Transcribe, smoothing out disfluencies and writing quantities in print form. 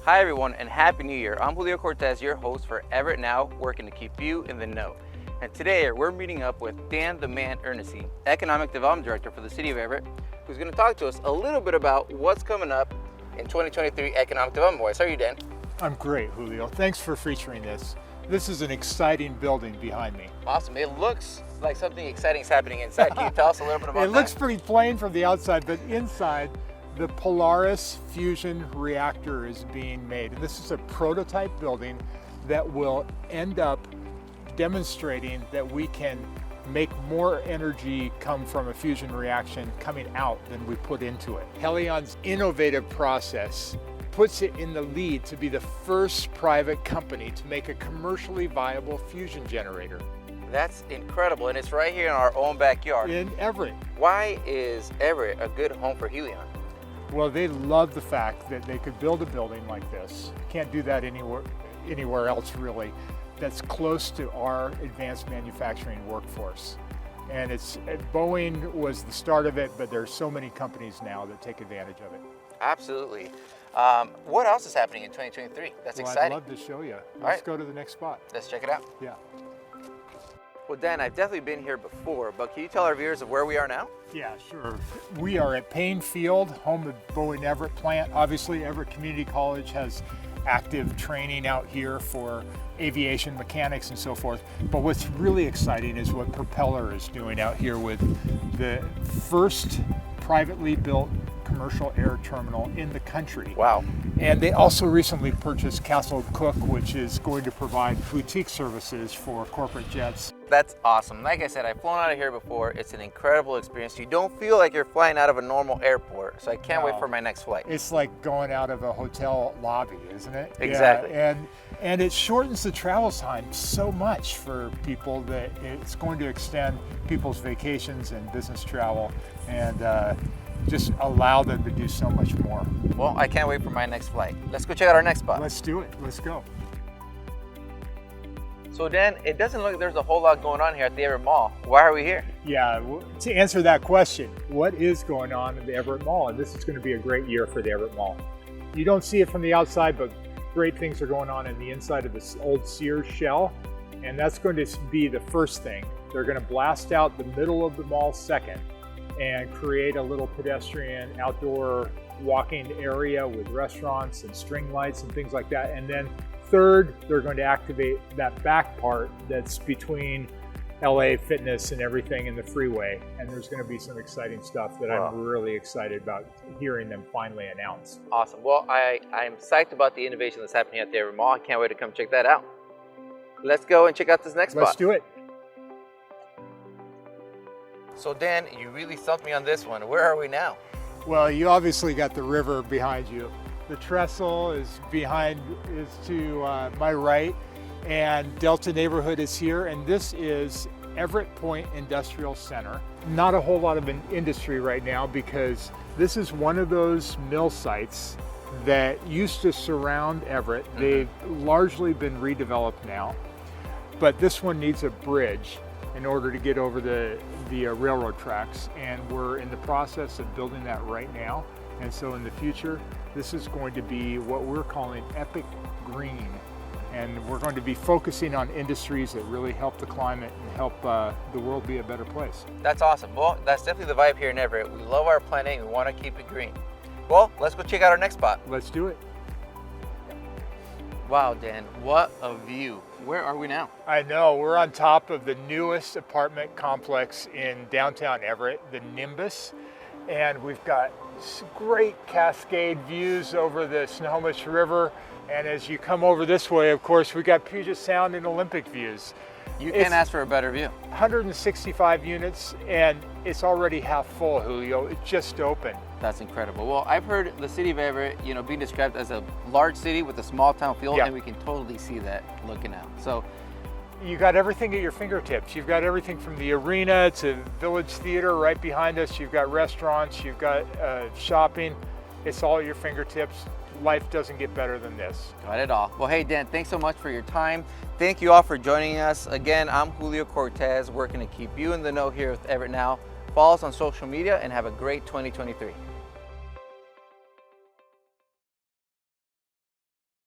Hi everyone and Happy New Year. I'm Julio Cortes, your host for Everett Now, working to keep you in the know. And today we're meeting up with Dan the Man Eernissee, Economic Development Director for the City of Everett, who's going to talk to us a little bit about what's coming up in 2023 Economic Development Wise. How are you, Dan? I'm great, Julio. Thanks for featuring this. This is an exciting building behind me. Awesome. It looks like something exciting is happening inside. Can you tell us a little bit about that? It looks pretty plain from the outside, but inside, the Polaris fusion reactor is being made. And this is a prototype building that will end up demonstrating that we can make more energy come from a fusion reaction coming out than we put into it. Helion's innovative process puts it in the lead to be the first private company to make a commercially viable fusion generator. That's incredible, and it's right here in our own backyard. In Everett. Why is Everett a good home for Helion? Well, they love the fact that they could build a building like this. Can't do that anywhere else really. That's close to our advanced manufacturing workforce. And Boeing was the start of it, but there's so many companies now that take advantage of it. Absolutely. What else is happening in 2023? That's exciting. I'd love to show you. Let's go to the next spot. Let's check it out. Yeah. Well, Dan, I've definitely been here before, but can you tell our viewers of where we are now? Yeah, sure. We are at Payne Field, home of Boeing Everett plant. Obviously, Everett Community College has active training out here for aviation mechanics and so forth. But what's really exciting is what Propeller is doing out here with the first privately built commercial air terminal in the country. Wow. And they also recently purchased Castle Cook, which is going to provide boutique services for corporate jets. That's awesome. Like I said, I've flown out of here before. It's an incredible experience. You don't feel like you're flying out of a normal airport, so I can't wait for my next flight. It's like going out of a hotel lobby, isn't it? Exactly. Yeah, and it shortens the travel time so much for people that it's going to extend people's vacations and business travel and just allow them to do so much more. Well, I can't wait for my next flight. Let's go check out our next spot. Let's do it. Let's go. So Dan, it doesn't look like there's a whole lot going on here at the Everett Mall. Why are we here? Yeah, to answer that question, what is going on in the Everett Mall? And this is going to be a great year for the Everett Mall. You don't see it from the outside, but great things are going on in the inside of this old Sears shell. And that's going to be the first thing. They're going to blast out the middle of the mall second and create a little pedestrian outdoor walking area with restaurants and string lights and things like that. And then third, they're going to activate that back part that's between LA Fitness and everything and the freeway. And there's going to be some exciting stuff that I'm really excited about hearing them finally announce. Awesome. Well, I'm psyched about the innovation that's happening at the Everett Mall. I can't wait to come check that out. Let's go and check out this next spot. Let's do it. So Dan, you really stumped me on this one. Where are we now? Well, you obviously got the river behind you. The trestle is to my right, and Delta neighborhood is here, and this is Everett Point Industrial Center. Not a whole lot of an industry right now because this is one of those mill sites that used to surround Everett. They've largely been redeveloped now, but this one needs a bridge in order to get over the railroad tracks, and we're in the process of building that right now. And so in the future, this is going to be what we're calling Epic Green. And we're going to be focusing on industries that really help the climate and help the world be a better place. That's awesome. Well, that's definitely the vibe here in Everett. We love our planet and we want to keep it green. Well, let's go check out our next spot. Let's do it. Wow, Dan, what a view. Where are we now? I know, we're on top of the newest apartment complex in downtown Everett, the Nimbus. And we've got great cascade views over the Snohomish River. And as you come over this way, of course, we got Puget Sound and Olympic views. You can't ask for a better view. 165 units, and it's already half full, Julio. It just opened. That's incredible. Well, I've heard the city of Everett, being described as a large city with a small town feel, and we can totally see that looking out. So you got everything at your fingertips. You've got everything from the arena to Village Theater right behind us. You've got restaurants, you've got shopping. It's all at your fingertips. Life doesn't get better than this. Got it all. Well, hey, Dan, thanks so much for your time. Thank you all for joining us. Again, I'm Julio Cortes, working to keep you in the know here with Everett Now. Follow us on social media and have a great 2023.